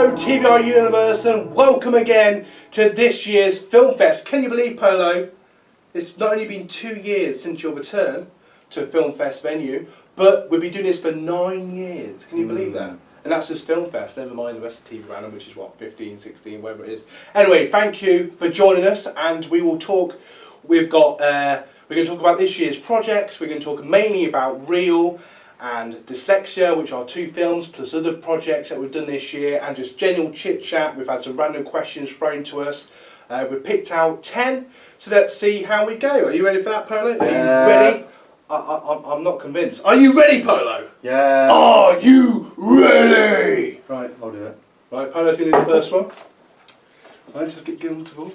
Hello TVR Universe and welcome again to this year's Filmfest. Can you believe, Polo? It's not only been 2 years since your return to a Filmfest venue, but we'll be doing this for 9 years. Can you believe that? And that's just Filmfest, never mind the rest of TV Random, which is what, 15, 16, whatever it is. Anyway, thank you for joining us, and we will talk. We're going to talk about this year's projects. We're going to talk mainly about Real and Dyslexia, which are 2 films, plus other projects that we've done this year, and just general chit chat. We've had some random questions thrown to us. We've picked out 10, so let's see how we go. Are you ready for that, Polo? Are you ready? I'm not convinced. Are you ready, Polo? Yeah. Are you ready? Right, I'll do it. Right, Polo's going to do the first one. Right, just get comfortable.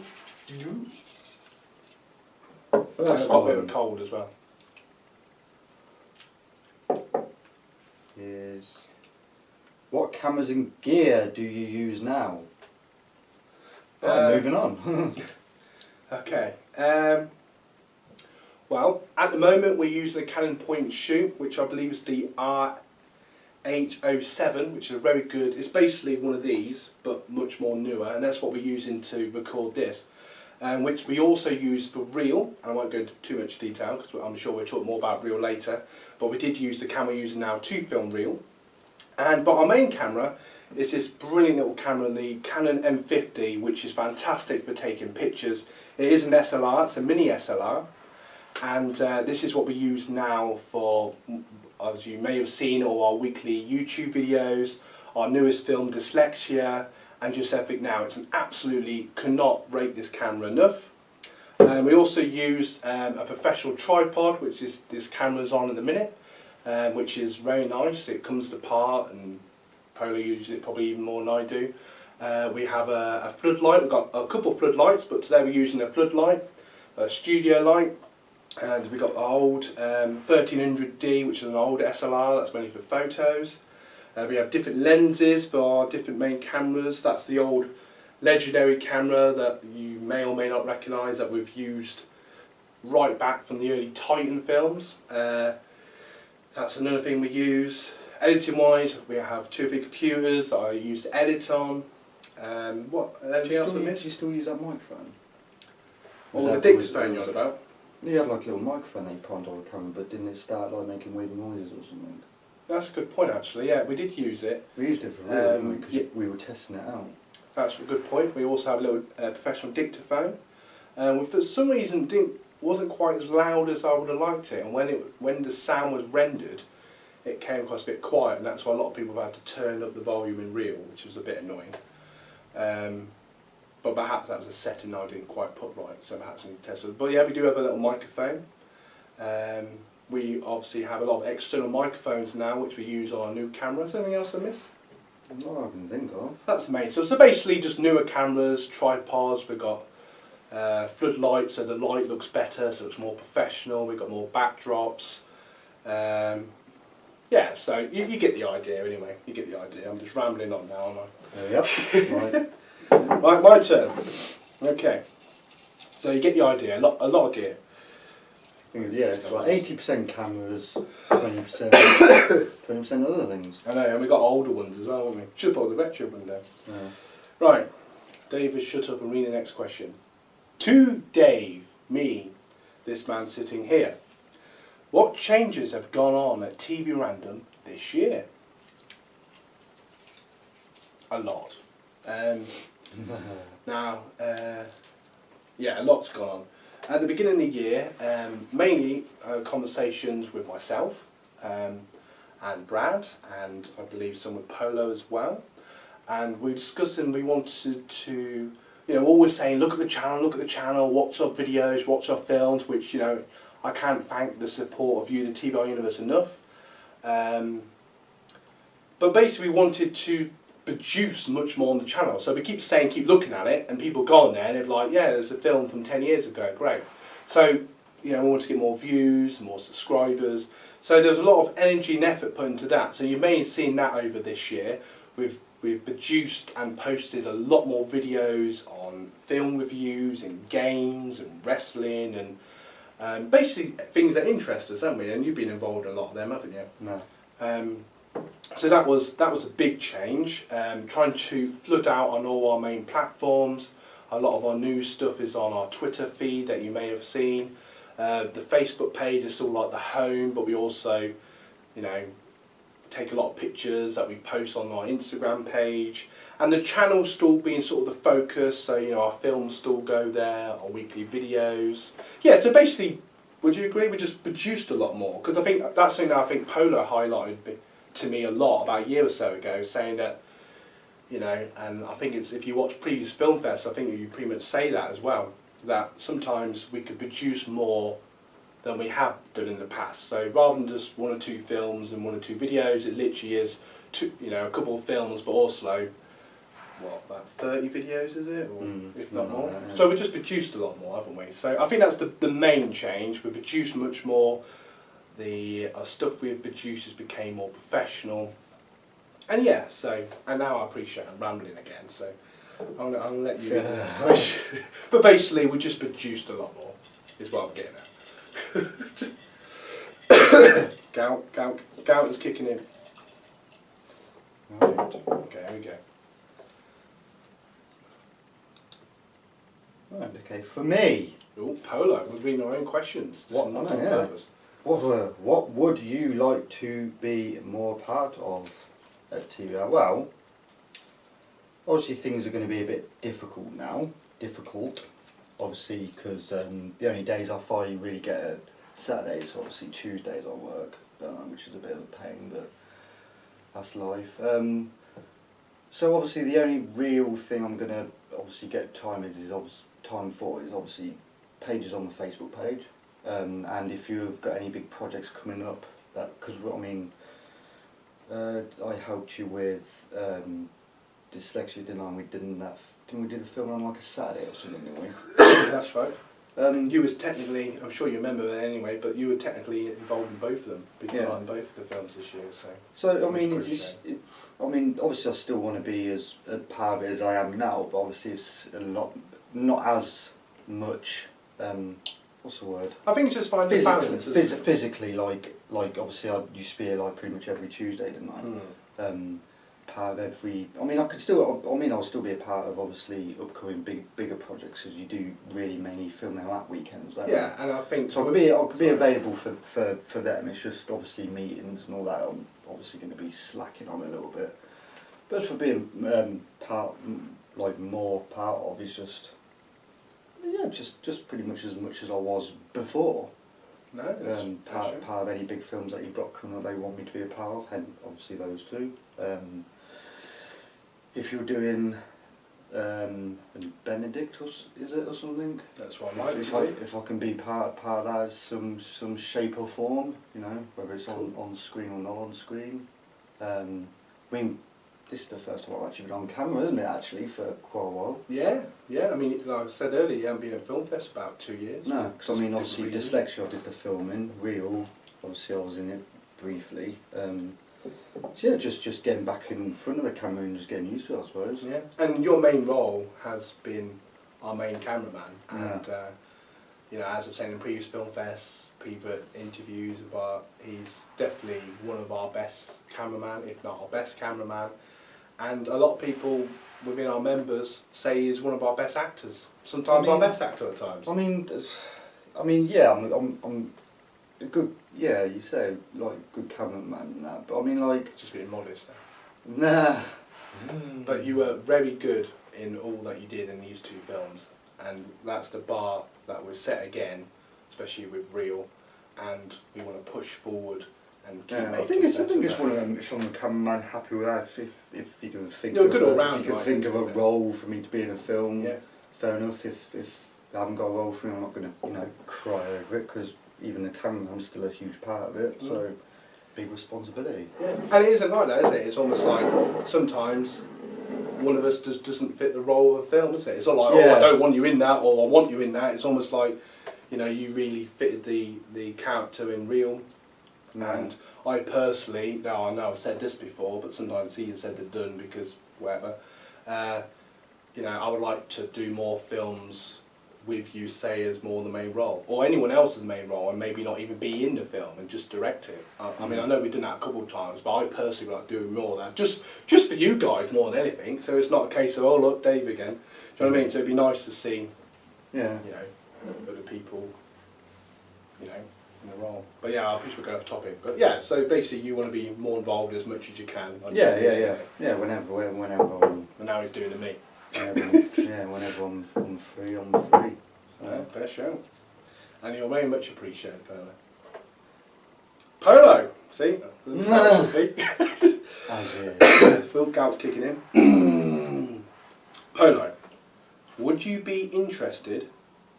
First I've got a bit of one a cold as well. is, what cameras and gear do you use now? Moving on. Okay. Well, at the moment we're using a Canon point and shoot, which I believe is the R807, which is very good. It's basically one of these, but much more newer, and that's what we're using to record this. Which we also use for Real, and I won't go into too much detail because I'm sure we'll talk more about Real later. But we did use the camera we're using now to film Real. But our main camera is this brilliant little camera, the Canon M50, which is fantastic for taking pictures. It is an SLR, it's a mini SLR, and this is what we use now for, as you may have seen, all our weekly YouTube videos, our newest film Dyslexia, and just everything now. It's an absolutely, cannot rate this camera enough. We also use a professional tripod, which is this camera's on in the minute, which is very nice. It comes apart, and Polo uses it probably even more than I do. We have a floodlight. We've got a couple of floodlights, but today we're using a floodlight, a studio light, and we've got the old 1300D, which is an old SLR. That's mainly for photos. We have different lenses for our different main cameras. That's the old legendary camera that you may or may not recognise that we've used right back from the early Titan films. That's another thing we use. Editing wise, we have 2 or 3 computers that I use to edit on. What? Anything else I missed? Do you still use that microphone? Or the dictaphone you're on about? You had like a little microphone that you primed on the camera, but didn't it start like making weird noises or something? That's a good point actually, yeah, we did use it. We used it for Real, didn't we? Because yeah. we were testing it out. That's a good point. We also have a little professional dictaphone. For some reason wasn't quite as loud as I would have liked it, and when the sound was rendered, it came across a bit quiet, and that's why a lot of people have had to turn up the volume in Real, which was a bit annoying. But perhaps that was a setting I didn't quite put right, so perhaps we need to test it. But yeah, we do have a little microphone. We obviously have a lot of external microphones now, which we use on our new cameras. Anything else I missed? Not I can think of. That's amazing. So basically just newer cameras, tripods, we've got floodlights, so the light looks better, so it's more professional. We've got more backdrops. Yeah, so you get the idea anyway. You get the idea. I'm just rambling on now, aren't I? Yep. Right. Right, my turn. Okay. So you get the idea. A lot of gear. Yeah, it's like 80% cameras, 20% other things. I know, and we've got older ones as well, haven't we? Should have put the retro one down. Yeah. Right. David, shut up and read the next question. To Dave, me, this man sitting here. What changes have gone on at TV Random this year? A lot. Now, yeah, a lot's gone on. At the beginning of the year, mainly conversations with myself and Brad, and I believe some with Polo as well. And we were discussing, we wanted to, always saying, look at the channel, watch our videos, watch our films, which, I can't thank the support of you, the TVR Universe, enough. But basically we wanted to produce much more on the channel. So we keep saying, keep looking at it, and people go on there and they're like, yeah, there's a film from 10 years ago, great. So, we want to get more views, more subscribers. So there's a lot of energy and effort put into that. So you may have seen that over this year. We've produced and posted a lot more videos on film reviews and games and wrestling and basically things that interest us, haven't we? And you've been involved in a lot of them, haven't you? No. So that was a big change. Trying to flood out on all our main platforms. A lot of our news stuff is on our Twitter feed that you may have seen. The Facebook page is still like the home, but we also, you know, take a lot of pictures that we post on our Instagram page. And the channel's still being sort of the focus, so, you know, our films still go there, our weekly videos. Yeah, so basically, would you agree we just produced a lot more? Because I think that's something that I think Polo highlighted to me a lot about a year or so ago, saying that, you know, and I think it's, if you watch previous Filmfest, I think you pretty much say that as well, that sometimes we could produce more than we have done in the past. So rather than just 1 or 2 films and 1 or 2 videos, it literally is you know, a couple of films, but also, what, about 30 videos, is it? Or if not more. Yeah. So we just produced a lot more, haven't we? So I think that's the main change. We've produced much more. The stuff we've produced has became more professional. And yeah, so, and now I appreciate I'm rambling again, so I'm gonna let you read the next question. But basically, we just produced a lot more, is what I'm getting at. Gout is kicking in. Right. Okay, here we go. Right, okay, for me, Oh, Polo, we're reading our own questions. This What- is not oh, on yeah. purpose. what would you like to be more part of at TVR? Well, obviously things are going to be a bit difficult now. Obviously, because the only days off I really get are Saturdays, obviously Tuesdays I work, which is a bit of a pain, but that's life. So obviously the only real thing I'm going to obviously get time for is obviously pages on the Facebook page. And if you've got any big projects coming up, because I mean, I helped you with Dyslexia, didn't I? Didn't we do the film on like a Saturday or something, didn't we? That's right. You was technically, I'm sure you remember that anyway, but you were technically involved in both of them, behind both of the films this year. So I mean, I mean, obviously I still want to be as a part of it as I am now, but obviously it's a lot, not as much. What's the word? I think it's just finding the balance. Physically, like obviously I used to be here like pretty much every Tuesday, didn't I? Part of every. I mean, I'll still be a part of obviously upcoming bigger projects, because you do really mainly film them at weekends, don't you? Yeah, and I think so. I could be available for them. It's just obviously meetings and all that. I'm obviously going to be slacking on a little bit. But for being more part of is just. Yeah, just pretty much as I was before. No, that's part of any big films that you've got coming up, they want me to be a part of, and obviously those two. If you're doing Benedict, is it, or something? That's what I might if I can be part of that in some shape or form, you know, whether it's on screen or not on screen. I mean, this is the first time I've actually been on camera, isn't it, actually, for quite a while? Yeah. I mean, like I said earlier, you haven't been at Filmfest about 2 years. No, because I mean, obviously Dyslexia, I did the filming, Real, obviously I was in it briefly. So yeah, just getting back in front of the camera and just getting used to it, I suppose. Yeah, and your main role has been our main cameraman, and you know, as I've said in previous Filmfests, previous interviews, but he's definitely one of our best cameraman, if not our best cameraman. And a lot of people within our members say he's one of our best actors. Sometimes our best actor at times. I mean, yeah, I'm a good. Yeah, you say like good cameraman and that, but I mean like. Just being modest. Nah. But you were very good in all that you did in these 2 films, and that's the bar that was set again, especially with Real, and we want to push forward. And keep I think it's one of them. If I'm a cameraman, happy with that. If you can think You're of good all round, if you can right, think of a role for me to be in a film, yeah. Fair enough. If I haven't got a role for me, I'm not going to cry over it, because even the cameraman's still a huge part of it. So big responsibility. Yeah. And it isn't like that, is it? It's almost like sometimes one of us just doesn't fit the role of a film, is it? It's not like, oh, I don't want you in that, or I want you in that. It's almost like, you know, you really fitted the character in Real. And I personally, now I know I've said this before, but sometimes it's easier said than done, because whatever, you know, I would like to do more films with you, say, as more the main role, or anyone else's main role, and maybe not even be in the film and just direct it. I mean, I know we've done that a couple of times, but I personally like doing more of that, just for you guys more than anything. So it's not a case of, oh look, Dave again. Do you know what I mean? So it'd be nice to see, Yeah. you know, other people, you know, in the role. But yeah, I appreciate we're going off topic. But yeah, so basically you want to be more involved as much as you can. Yeah. Whenever I'm. And now he's doing the me. Whenever I'm free, I'm free. Yeah, fair show. And you're very much appreciated, Polo. Polo! See? As is. Phil Gout's kicking in. Polo, would you be interested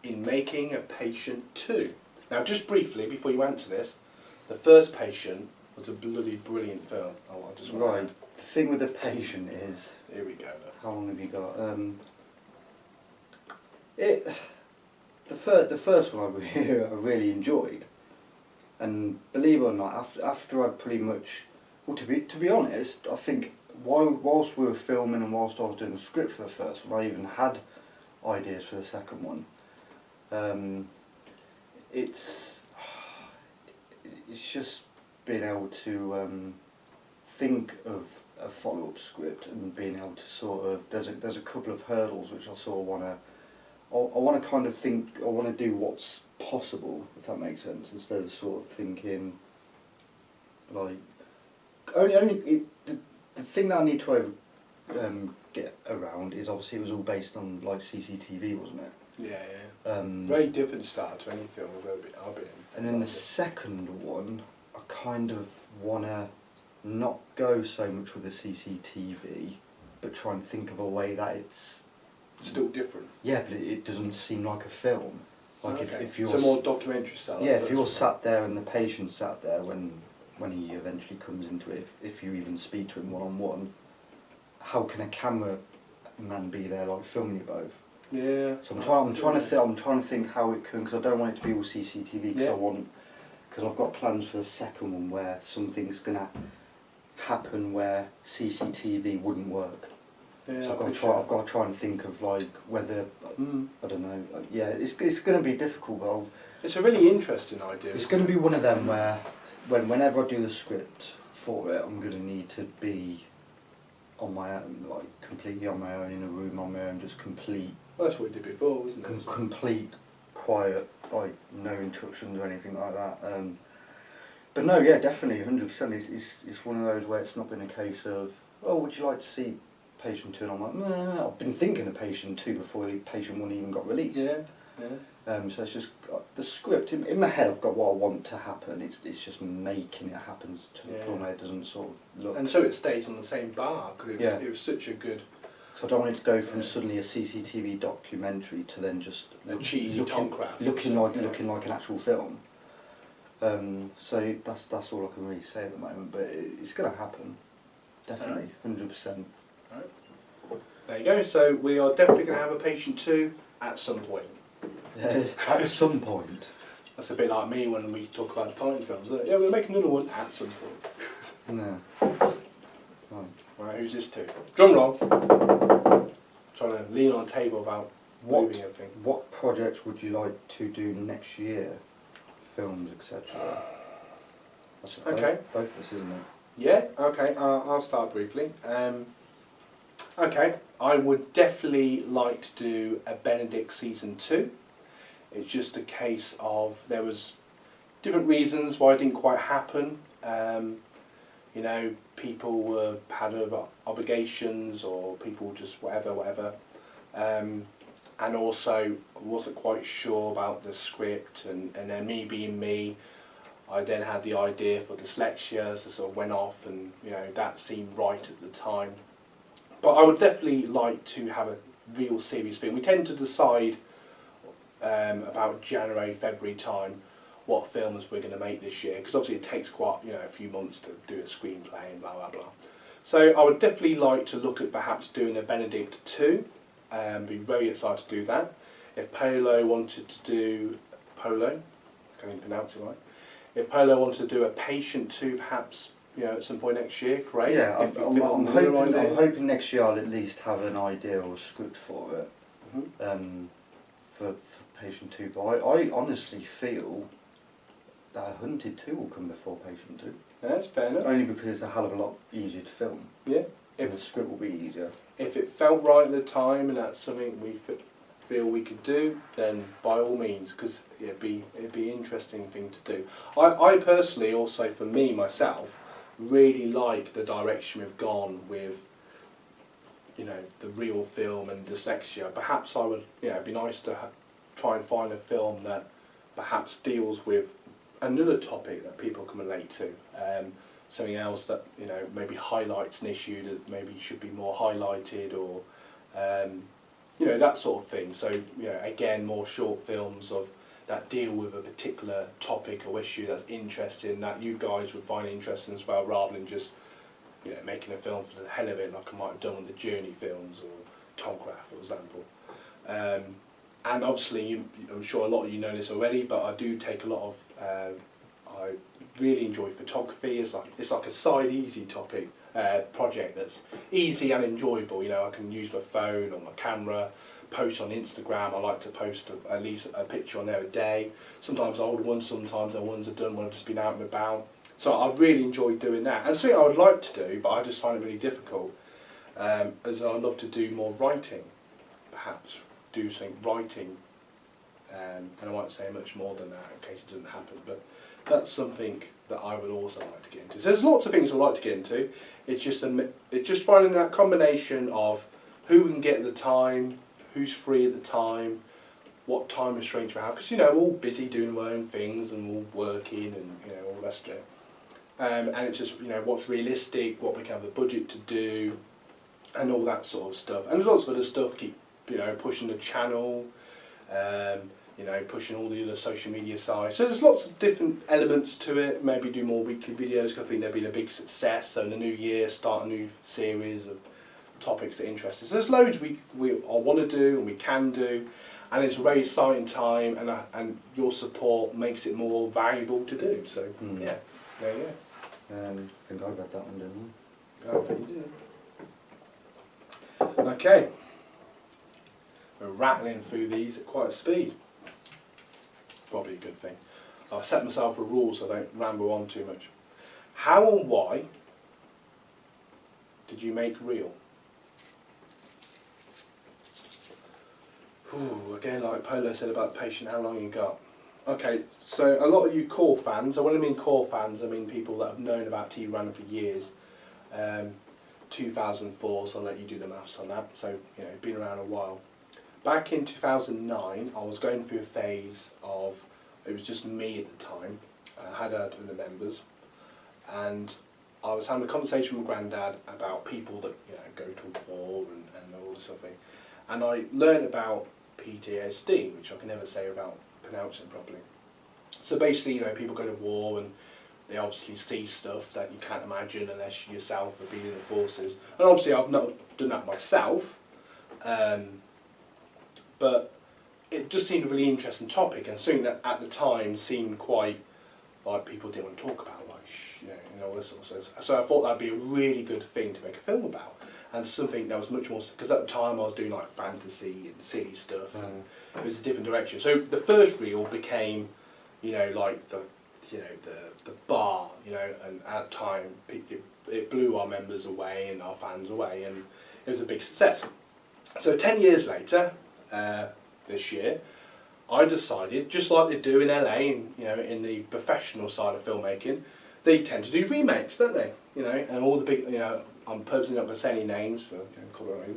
in making a Patient 2? Now, just briefly, before you answer this, the first Patient was a bloody brilliant film. Oh, I just want Right. The thing with the Patient is... Here we go. How long have you got? The first one I really enjoyed, and believe it or not, after I'd pretty much, well, to be honest, I think whilst we were filming and whilst I was doing the script for the first one, I even had ideas for the second one. It's just being able to think of a follow-up script and being able to sort of, there's a couple of hurdles which I sort of want to kind of think, I want to do what's possible, if that makes sense, instead of sort of thinking like the thing that I need to get around is obviously it was all based on like CCTV, wasn't it? Yeah. Very different start to any film I've been in. And then the second one, I kind of want to not go so much with the CCTV, but try and think of a way that it's still different. Yeah, but it doesn't seem like a film. Like okay. if you're so more documentary style. Yeah, if you're sat there and the patient sat there when he eventually comes into it, if you even speak to him one on one, how can a camera man be there like filming you both? Yeah. So I'm trying to think how it can, because I don't want it to be all CCTV. Because I've got plans for the second one where something's gonna happen where CCTV wouldn't work. Yeah, so I've got to try and think of like whether I don't know. Yeah, it's going to be difficult, but it's a really interesting idea. It's going to be one of them where whenever I do the script for it, I'm going to need to be on my own, like completely on my own in a room on my own, just complete. Well, that's what we did before, wasn't it? Complete quiet, like no interruptions or anything like that. But no, yeah, definitely, 100%. It's one of those where it's not been a case of, oh, would you like to see Patient 2? And I'm like, no, I've been thinking of Patient 2 before Patient 1 even got released. Yeah. So it's just the script in my head. I've got what I want to happen. It's just making it happen to the point where it doesn't sort of look. And so it stays on the same bar because it was such a good. So I don't want it to go from suddenly a CCTV documentary to then just a cheesy Tomcraft looking like an actual film. So that's all I can really say at the moment. But it's going to happen, definitely, 100%. Right. There you go. So we are definitely going to have a Patient 2 at some point. Yes, at some point. That's a bit like me when we talk about fighting films, isn't it? Yeah, we'll make another one at some point. No. Right, who's this to? Drum roll. Trying to lean on a table about moving everything. What projects would you like to do next year? Films, etc. That's okay. Both of us, isn't it? Yeah, okay, I'll start briefly. Okay, I would definitely like to do a Benedict season 2. It's just a case of there was different reasons why it didn't quite happen. You know, people had other obligations or people just whatever. And also wasn't quite sure about the script and then me being me, I then had the idea for dyslexia, so sort of went off and you know that seemed right at the time. But I would definitely like to have a real serious film. We tend to decide about January, February time what films we're going to make this year because obviously it takes quite a few months to do a screenplay and blah blah blah. So I would definitely like to look at perhaps doing a Benedict 2. Be very excited to do that. If Polo wanted to do Polo, I can't even pronounce it right. If Polo wanted to do a Patient 2, perhaps at some point next year, great. Yeah, I'm hoping next year I'll at least have an idea or a script for it. For Patient 2, but I honestly feel that Hunted 2 will come before Patient 2. Yeah, that's fair enough. Only because it's a hell of a lot easier to film. Yeah. If the script will be easier. If it felt right at the time and that's something we feel we could do, then by all means, because it'd be an interesting thing to do. I personally also, for me myself, really like the direction we've gone with, you know, the real film and dyslexia. Perhaps I would, you know, it'd be nice to try and find a film that perhaps deals with another topic that people can relate to. Something else that, you know, maybe highlights an issue that maybe should be more highlighted, or you know, that sort of thing. So, you know, again, more short films that deal with a particular topic or issue that's interesting, that you guys would find interesting as well, rather than just, you know, making a film for the hell of it, like I might have done with the Journey films or Tomcraft, for example. And obviously, I'm sure a lot of you know this already, but I do take a lot of. I really enjoy photography. It's like a side easy topic project that's easy and enjoyable. You know, I can use my phone or my camera, post on Instagram. I like to post at least a picture on there a day. Sometimes older ones, sometimes the ones I've done when I've just been out and about. So I really enjoy doing that. And something I would like to do, but I just find it really difficult, is I'd love to do more writing, perhaps do some writing. And I won't say much more than that in case it doesn't happen, but that's something that I would also like to get into. So there's lots of things I'd like to get into. It's just finding that combination of who we can get at the time, who's free at the time, what time restraints we have, because, you know, we're all busy doing our own things and we're all working and, you know, all the rest of it. And it's just, you know, what's realistic, what we can have the budget to do, and all that sort of stuff. And there's lots of other stuff, keep, you know, pushing the channel, you know, pushing all the other social media sites. So there's lots of different elements to it. Maybe do more weekly videos, because I think they've been a big success. So in the new year, start a new series of topics that interest us. So there's loads I want to do and we can do, and it's a very exciting time, and your support makes it more valuable to do. So yeah, there you go. I think I read that one, didn't I think you did. Okay, we're rattling through these at quite a speed. Probably a good thing. I've set myself a rule so I don't ramble on too much. How and why did you make Real? Ooh, again, like Polo said about patient, how long you got? Okay, so a lot of you core fans, and when I mean core fans, I mean people that have known about TV Random for years. 2004, so I'll let you do the maths on that. So, you know, been around a while. Back in 2009, I was going through a phase of, it was just me at the time. I had other members, and I was having a conversation with my granddad about people that, you know, go to war and all this sort of thing. And I learned about PTSD, which I can never say without pronouncing properly. So basically, you know, people go to war and they obviously see stuff that you can't imagine unless you yourself have been in the forces. And obviously I've not done that myself, but it just seemed a really interesting topic, and something that at the time seemed quite, like, people didn't want to talk about, like, you know, all this sort of stuff. So I thought that'd be a really good thing to make a film about, and something that was much more, because at the time I was doing like fantasy and silly stuff, and it was a different direction. So the first reel became, you know, like the bar, you know, and at the time it blew our members away and our fans away, and it was a big success. So 10 years later, this year, I decided, just like they do in LA, and, you know, in the professional side of filmmaking, they tend to do remakes, don't they? You know, and all the big, you know, I'm purposely not going to say any names for, you know, copyright,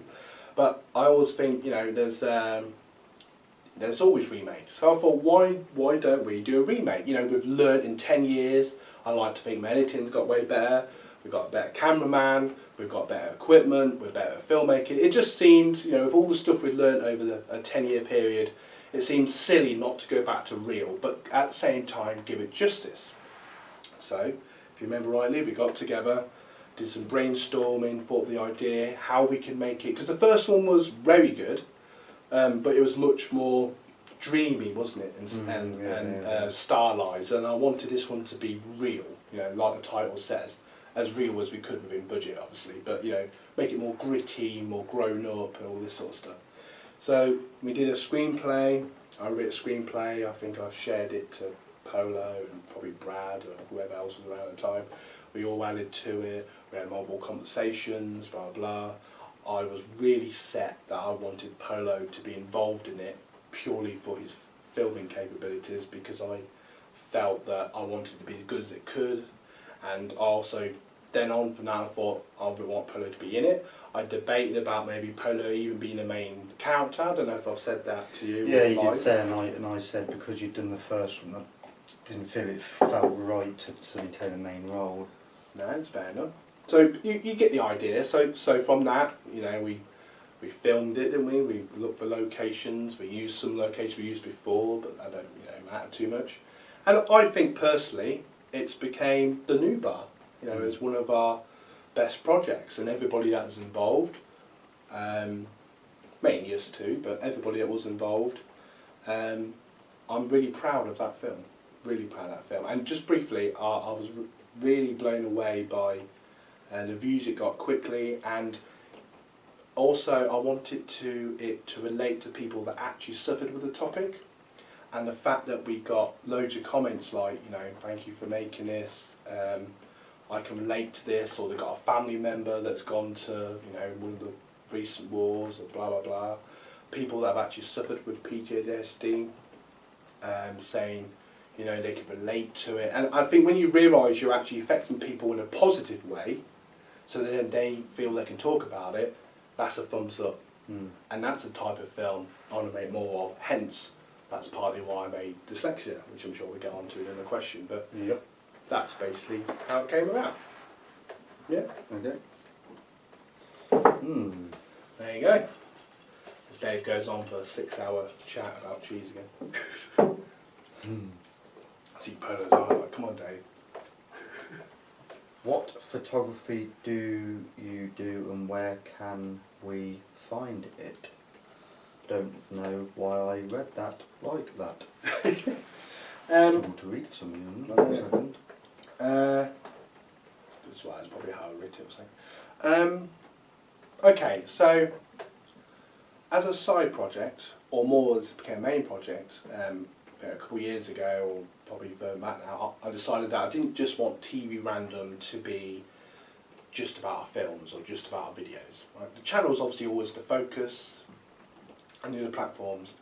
but I always think, you know, there's always remakes. So I thought, why don't we do a remake? You know, we've learned in 10 years, I like to think my editing's got way better, we've got a better cameraman, we've got better equipment, we're better at filmmaking. It just seemed, you know, with all the stuff we've learned over a 10-year period, it seems silly not to go back to Real, but at the same time give it justice. So, if you remember rightly, we got together, did some brainstorming, thought of the idea, how we can make it, because the first one was very good, but it was much more dreamy, wasn't it, and stylized, and I wanted this one to be real, you know, like the title says, as real as we could within budget, obviously, but, you know, make it more gritty, more grown up, and all this sort of stuff. So we did a screenplay, I wrote a screenplay. I think I shared it to Polo and probably Brad or whoever else was around at the time. We all added to it. We had multiple conversations, blah blah. I was really set that I wanted Polo to be involved in it purely for his filming capabilities, because I felt that I wanted to be as good as it could, and also then on from that I thought I would want Polo to be in it. I debated about maybe Polo even being the main character. I don't know if I've said that to you. Yeah, you did say, and I said because you'd done the first one, I didn't feel it felt right to suddenly take the main role. No, it's fair enough. So you get the idea. So from that, you know, we filmed it, didn't we? We looked for locations. We used some locations we used before, but I don't matter too much. And I think personally, it's became the new bar. You know, it's one of our best projects, and everybody that was involved, mainly us two, but everybody that was involved, I'm really proud of that film. Really proud of that film. And just briefly, I was really blown away by the views it got quickly, and also I wanted it to relate to people that actually suffered with the topic, and the fact that we got loads of comments like, you know, thank you for making this, I can relate to this, or they've got a family member that's gone to, you know, one of the recent wars, or blah blah blah. People that have actually suffered with PTSD, saying, you know, they can relate to it. And I think when you realise you're actually affecting people in a positive way, so then they feel they can talk about it, that's a thumbs up. And that's the type of film I want to make more of. Hence, that's partly why I made Dyslexia, which I'm sure we'll get on to in a question. But yep. That's basically how it came about. Yeah. Okay. There you go. As Dave goes on for a 6-hour chat about cheese again. I see Polo's on, like, come on Dave. What photography do you do, and where can we find it? Don't know why I read that like that. Struggle to read for some reason. One second. That's why it's probably how I read it or something. Okay, so as a side project, or more as it became a main project, a couple of years ago, or probably further back now, I decided that I didn't just want TV Random to be just about our films or just about our videos. Right? The channel is obviously always the focus, and the other platforms,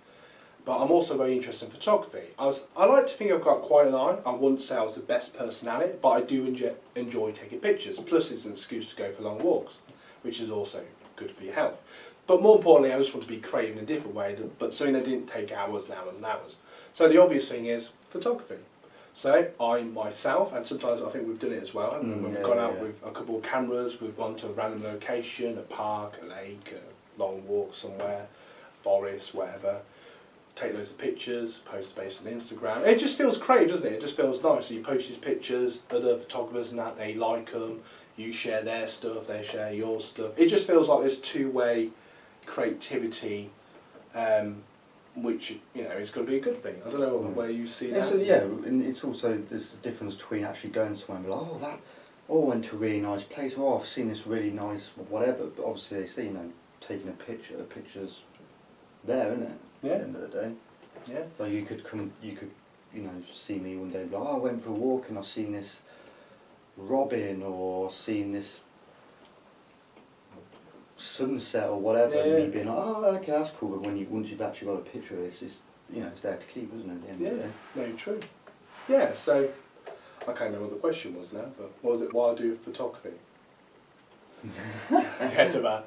but I'm also very interested in photography. I like to think I've got quite an eye. I wouldn't say I was the best person at it, but I do enjoy taking pictures. Plus it's an excuse to go for long walks, which is also good for your health. But more importantly, I just want to be creative in a different way, but something that didn't take hours and hours and hours. So the obvious thing is photography. So I myself, and sometimes I think we've done it as well, when we've gone out with a couple of cameras, we've gone to a random location, a park, a lake, a long walk somewhere, forest, whatever, take loads of pictures, post based on Instagram. It just feels creative, doesn't it? It just feels nice. So you post these pictures, other photographers and that, they like them, you share their stuff, they share your stuff. It just feels like this two-way creativity, which, you know, is going to be a good thing. I don't know where you see that. So, yeah, and it's also, there's a difference between actually going somewhere and be like, I went to a really nice place, I've seen this really nice whatever, but obviously they see, you know, taking a picture's there, isn't it? Yeah. At the end of the day. Yeah. So you could, you know, see me one day and be like, I went for a walk and I've seen this robin, or seen this sunset or whatever, and me being like, oh, okay, that's cool. But once you've actually got a picture of it, it's just, you know, it's there to keep, isn't it? At the end of the day. No, true. Yeah, so I can't remember what the question was now, but what was it? Why I do photography? Yeah, to that.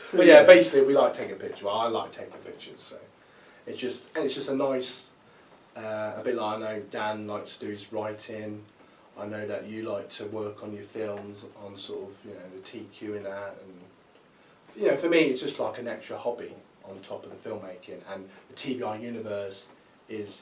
So, but yeah, basically we like taking pictures. Well, I like taking pictures, so it's just a nice, a bit like I know Dan likes to do his writing. I know that you like to work on your films on sort of, you know, the TQ and that, and you know, for me it's just like an extra hobby on top of the filmmaking, and the TVI universe is,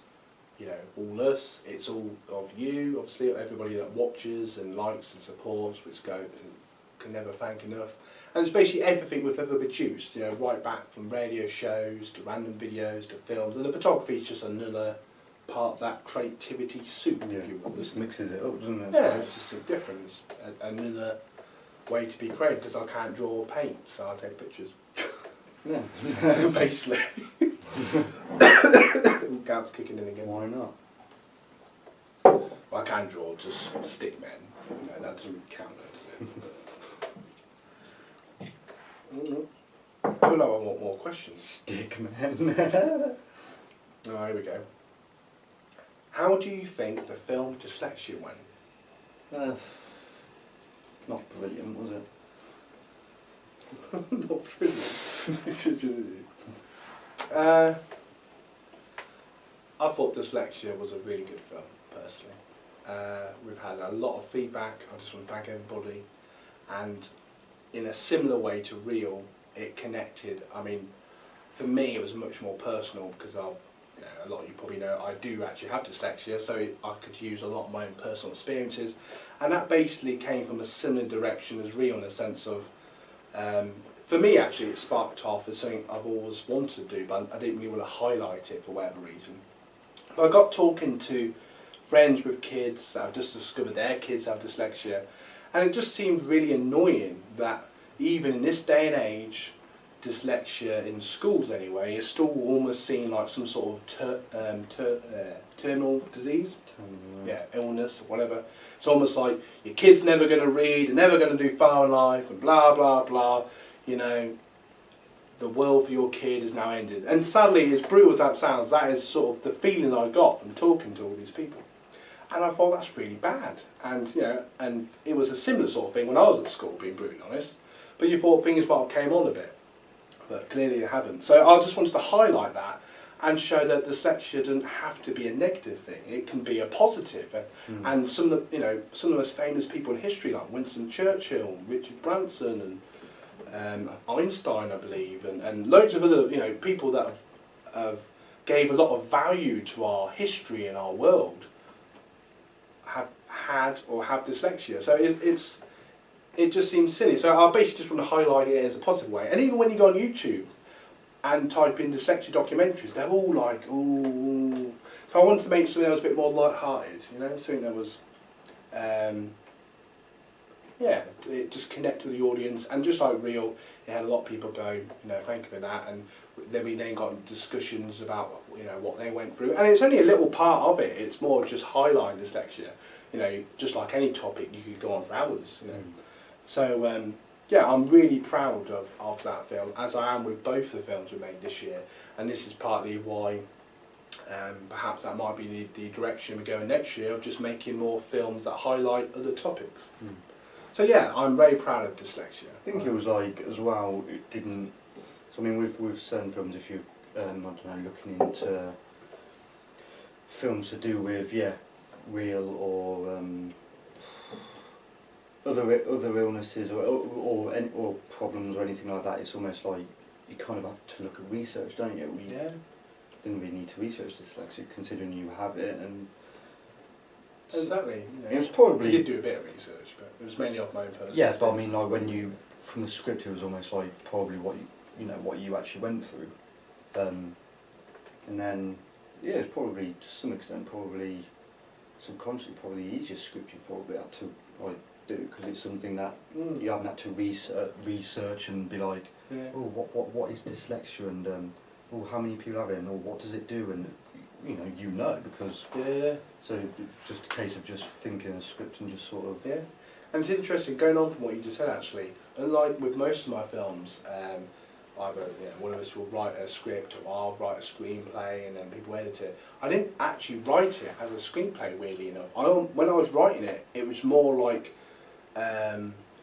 you know, all us, it's all of you, obviously, everybody that watches and likes and supports, which can never thank enough. And it's basically everything we've ever produced, you know, right back from radio shows to random videos to films, and the photography is just another part of that creativity soup, if you will. Just mixes it up, doesn't it? Yeah, it's just a difference, another way to be creative, because I can't draw or paint, so I take pictures. Yeah. Basically. Gout's kicking in again. Why not? Well, I can draw just stick men. You know, that doesn't count, does it? I feel like I want more questions. Stick man. Oh, here we go. How do you think the film Dyslexia went? Not brilliant, was it? Not brilliant. I thought Dyslexia was a really good film, personally. We've had a lot of feedback. I just want to thank everybody. And in a similar way to Real, it connected. I mean, for me, it was much more personal because a lot of you probably know I do actually have dyslexia, so I could use a lot of my own personal experiences, and that basically came from a similar direction as Real, in the sense of, for me actually it sparked off as something I've always wanted to do, but I didn't really want to highlight it for whatever reason. But I got talking to friends with kids that have just discovered their kids have dyslexia, and it just seemed really annoying that even in this day and age, dyslexia in schools anyway is still almost seen like some sort of terminal disease, illness or whatever. It's almost like your kid's never going to read, they're never going to do far in life, and blah blah blah. You know, the world for your kid is now ended. And sadly, as brutal as that sounds, that is sort of the feeling I got from talking to all these people. And I thought that's really bad. And and it was a similar sort of thing when I was at school, being brutally honest. But you thought things might have came on a bit. But clearly they haven't. So I just wanted to highlight that and show that dyslexia doesn't have to be a negative thing. It can be a positive. And some of the most famous people in history, like Winston Churchill, Richard Branson, and Einstein, I believe, and loads of other people that have gave a lot of value to our history and our world, have had or have dyslexia. So it just seems silly. So I basically just want to highlight it as a positive way. And even when you go on YouTube and type in dyslexia documentaries, they're all like, ooh. So I wanted to make something that was a bit more light-hearted, something that was, it just connected with the audience. And just like Real, it had a lot of people go, thank you for that. And then we then got into discussions about, what they went through. And it's only a little part of it. It's more just highlighting dyslexia. Just like any topic, you could go on for hours, So, I'm really proud of that film, as I am with both the films we made this year. And this is partly why perhaps that might be the direction we go in next year, of just making more films that highlight other topics. So I'm very proud of dyslexia. I think it was like, as well, it didn't... So I mean, with certain films, if you, looking into films to do with, Real or... other illnesses or problems or anything like that, it's almost like you kind of have to look at research, don't you? We didn't really need to research dyslexia, considering you have it, and exactly. It was probably... I did do a bit of research, but it was mainly off my own personal. Yeah, but I mean, like when you from the script, it was almost like probably what what you actually went through, and then it's probably to some extent probably subconsciously probably the easiest script you probably had to do, because it's something that you haven't had to research and be like, what is dyslexia, and how many people have it, and what does it do, and because so it's just a case of just thinking a script and just sort of And it's interesting, going on from what you just said actually, unlike with most of my films, either one of us will write a script or I'll write a screenplay and then people edit it. I didn't actually write it as a screenplay, weirdly enough. When I was writing it, it was more like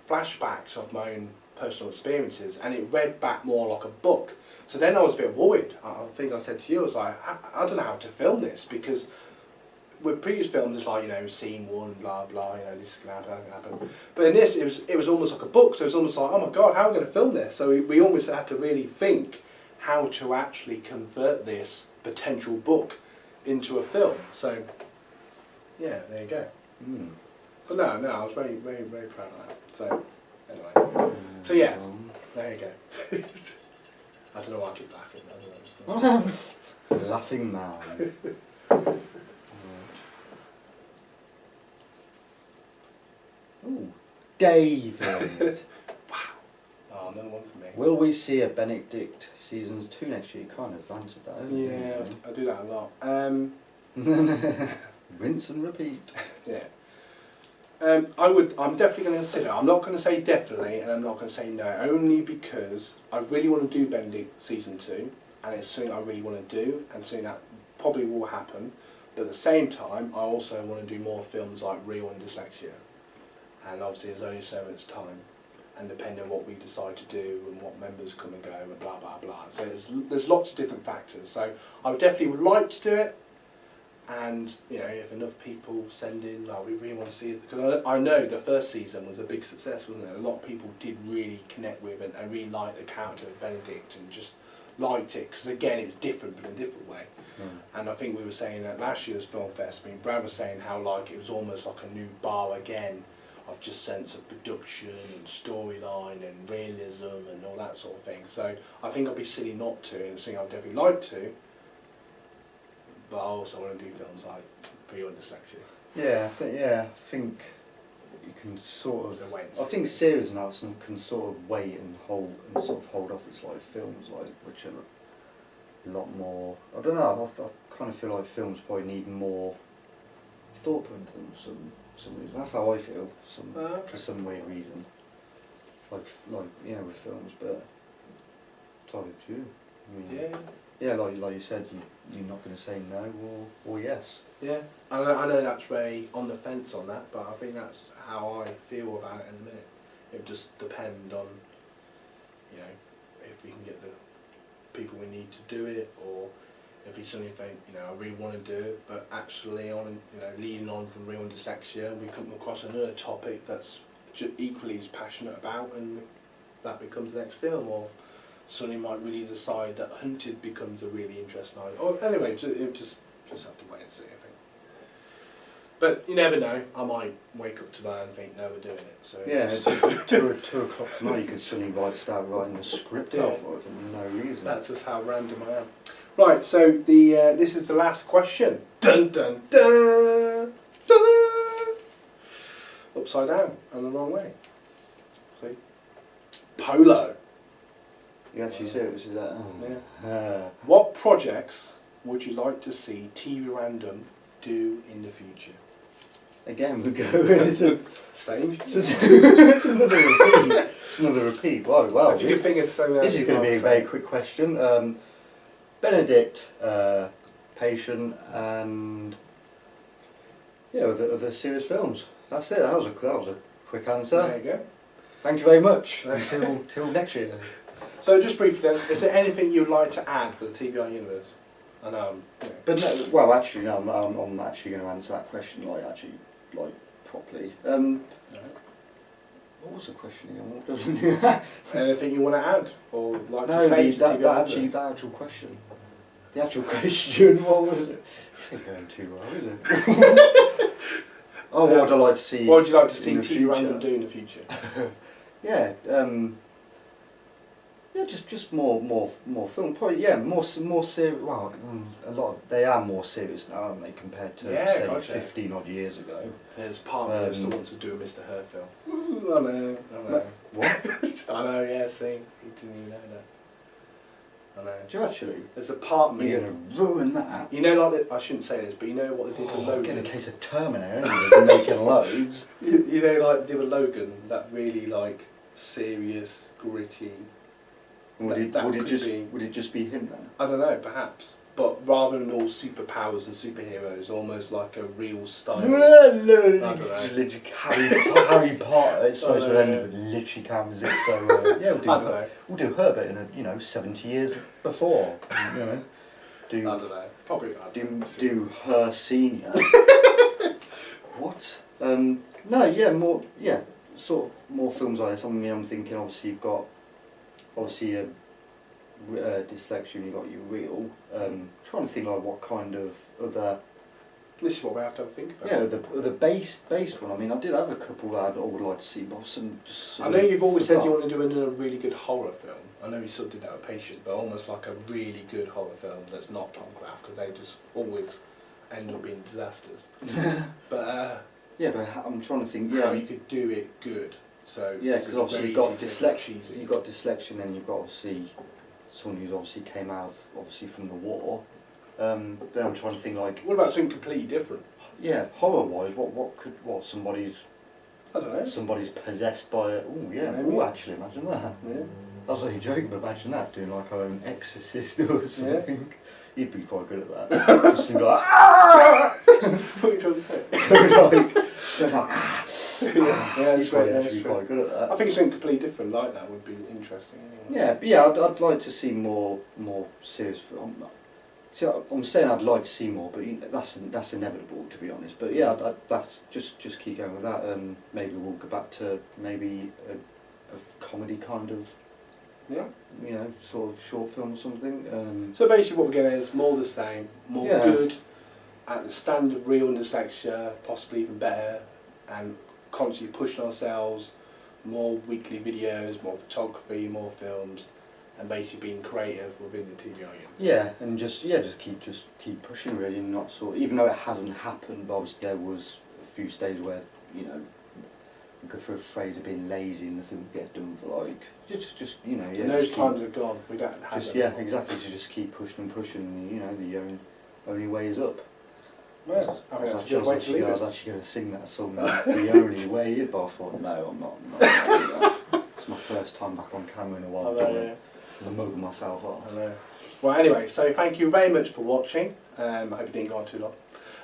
flashbacks of my own personal experiences, and it read back more like a book. So then I was a bit worried. I think I said to you, I was like, I don't know how to film this, because with previous films it's like, scene one, blah blah, this is gonna happen. But in this, it was almost like a book. So it was almost like, oh my god, how are we going to film this? So we almost had to really think how to actually convert this potential book into a film. So there you go. But no, I was very, very, very proud of that. So anyway, so there you go. I don't know why I keep laughing. I don't know. Laughing man. Ooh, David. Wow. Oh, another one for me. Will we see a Benedict season 2 next year? You kind of answered that, haven't you? Yeah, I do that a lot. Rinse and repeat. Yeah. I'm definitely going to consider. I'm not going to say definitely, and I'm not going to say no, only because I really want to do Benedict season 2, and it's something I really want to do, and something that probably will happen. But at the same time, I also want to do more films like Real and Dyslexia, and obviously there's only so much time, and depending on what we decide to do and what members come and go and blah blah blah. So there's lots of different factors. So I would definitely like to do it. And if enough people send in, like, we really want to see it, because I know the first season was a big success, wasn't it? A lot of people did really connect with it and really like the character of Benedict and just liked it, because again it was different but in a different way. And I think we were saying at last year's Filmfest, Brad was saying how like it was almost like a new bar again of just sense of production and storyline and realism and all that sort of thing. So I think I'd be silly not to, and it's something I'd definitely like to. But I also want to do films like Real and Dyslexia. Yeah, I think you can sort of. I think series and that can sort of wait and hold off its like films, like which are a lot more. I don't know. I kind of feel like films probably need more thought put into them. Some reason. That's how I feel. For some weird reason. Like with films, but entirely up to you. I mean, yeah, like you said, you're not going to say no or yes. Yeah, I know that's very on the fence on that, but I think that's how I feel about it in a minute. It would just depend on, if we can get the people we need to do it, or if we suddenly think, I really want to do it, but actually leading on from Real and Dyslexia, we come across another topic that's equally as passionate about, and that becomes the next film, or suddenly might really decide that Hunted becomes a really interesting idea. Or anyway, it just have to wait and see, I think. But you never know. I might wake up today and think, no, we're doing it. So yeah, 2 o'clock tonight, you could suddenly start writing the script out for it for no reason. That's just how random I am. Right, so this is the last question. Dun dun dun! Ta-da! Upside down and the wrong way. See? Polo. You actually serious, is that? Yeah. What projects would you like to see TV Random do in the future? Again, we go. It's a same. It's another repeat. Another repeat. Wow. If you could think of something else. This is going to be a very quick question. Benedict, Patient, and the series films. That's it. That was a quick answer. There you go. Thank you very much. Until next year. So just briefly then, is there anything you'd like to add for the TVI universe? I know. But no, well, actually, no. I'm actually going to answer that question properly. What was the question again? Anything you want to add or like to say to TVI that actual question. The actual question. What was it? It's not going too well, is it? What would I like to see? What would you like to see TV Random do in the future? Yeah. Yeah, just more film. Probably more serious. Well, a lot. They are more serious now, aren't they, compared to say 15 odd years ago. There's part of me that still wants to do a Mr. Her film. Ooh, I know. What? I know. Yeah, see, you didn't even know that. I know. Do you actually? There's a part of me. You're gonna ruin that. I shouldn't say this, but you know what they did with Logan. Getting a case of Terminator, they're making loads. You know, like they did with Logan, that really serious, gritty. Would it just be him then? I don't know, perhaps. But rather than all superpowers and superheroes, almost like a real style. Harry Potter. It's supposed to end with literally cameras in. So yeah, we'll do Herbert in 70 years before. I don't know. Probably do her senior. What? Sort of more films like this. I mean, I'm thinking obviously you've got Dyslexia, and you've got your Real. Trying to think what kind of other. This is what we have to think about. Yeah, the based one. I mean, I did have a couple that I would like to see, but I know you've always said you want to do another really good horror film. I know you sort of did that with Patient, but almost like a really good horror film that's not Tom Craft, because they just always end up being disasters. But but I'm trying to think. How you could do it good. So Yeah, it's because obviously very you've got easy to make it dyslexia. cheesy. You've got dyslexia, and then you've got obviously someone who's obviously came out of, obviously from the war. Then I'm trying to think like, What about something completely different? yeah, horror wise, what I don't know. somebody's possessed by it. Oh yeah, Maybe. oh actually imagine that. Yeah. I was only joking, but imagine that doing like our own exorcist or something. You'd be quite good at that. Just be like, ah! What are you trying to say? Going like, ah! Yeah, You'd probably actually be quite good at that. I think something completely different like that would be interesting. Anyway. Yeah, but yeah, I'd like to see more serious film. See, I'm saying I'd like to see more, but that's inevitable, to be honest. But yeah, that's just keep going with that. Maybe we'll go back to maybe a comedy kind of, Yeah. you know, sort of short film or something. So basically, what we're getting is more the same, more Yeah. good, at the standard Real and Dyslexia, possibly even better, and constantly pushing ourselves. More weekly videos, more photography, more films. And basically being creative within the TV union. Yeah, and just keep pushing really, and not sort. Even though it hasn't happened, but obviously there was a few stages where, you know, we go through a phase of being lazy and nothing would get done for like just you know. Yeah, And those just times are gone. We don't have just them. yeah, exactly. So just keep pushing and pushing. And, you know, the only way is up. Well, I mean, that's a good way to leave I was it. actually going to sing that song. The only way is, but I thought no, I'm not. I'm not gonna do that. It's my first time back on camera in a while. I'm mugging myself off. I know. Well, anyway, so thank you very much for watching. I hope it didn't go on too long.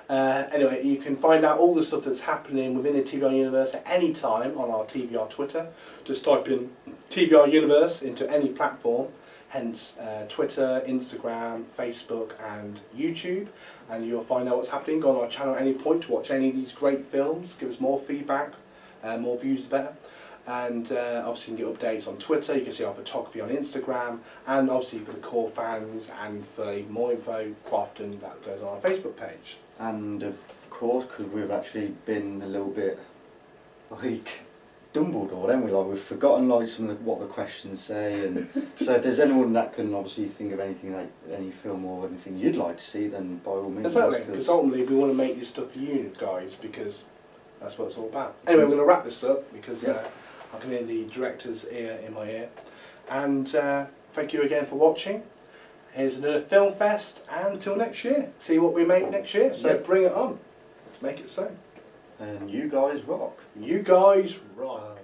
Anyway, you can find out all the stuff that's happening within the TVR universe at any time on our TVR Twitter. Just type in TVR universe into any platform, hence Twitter, Instagram, Facebook and YouTube, and you'll find out what's happening. Go on our channel at any point to watch any of these great films. Give us more feedback, more views the better. And obviously you can get updates on Twitter, you can see our photography on Instagram, and obviously for the core fans and for even more info, quite often that goes on our Facebook page. And of course, because we've actually been a little bit like Dumbledore, haven't we? Like we've forgotten like some of what the questions say, and so if there's anyone that can obviously think of anything like any film or anything you'd like to see, then by all means. Exactly, because ultimately we want to make this stuff for you guys, because that's what it's all about. Anyway, we're going to wrap this up because I can hear the director's ear in my ear. And thank you again for watching. Here's another Filmfest, and until next year. See what we make next year. So bring it on. Make it so. And you guys rock. You guys rock.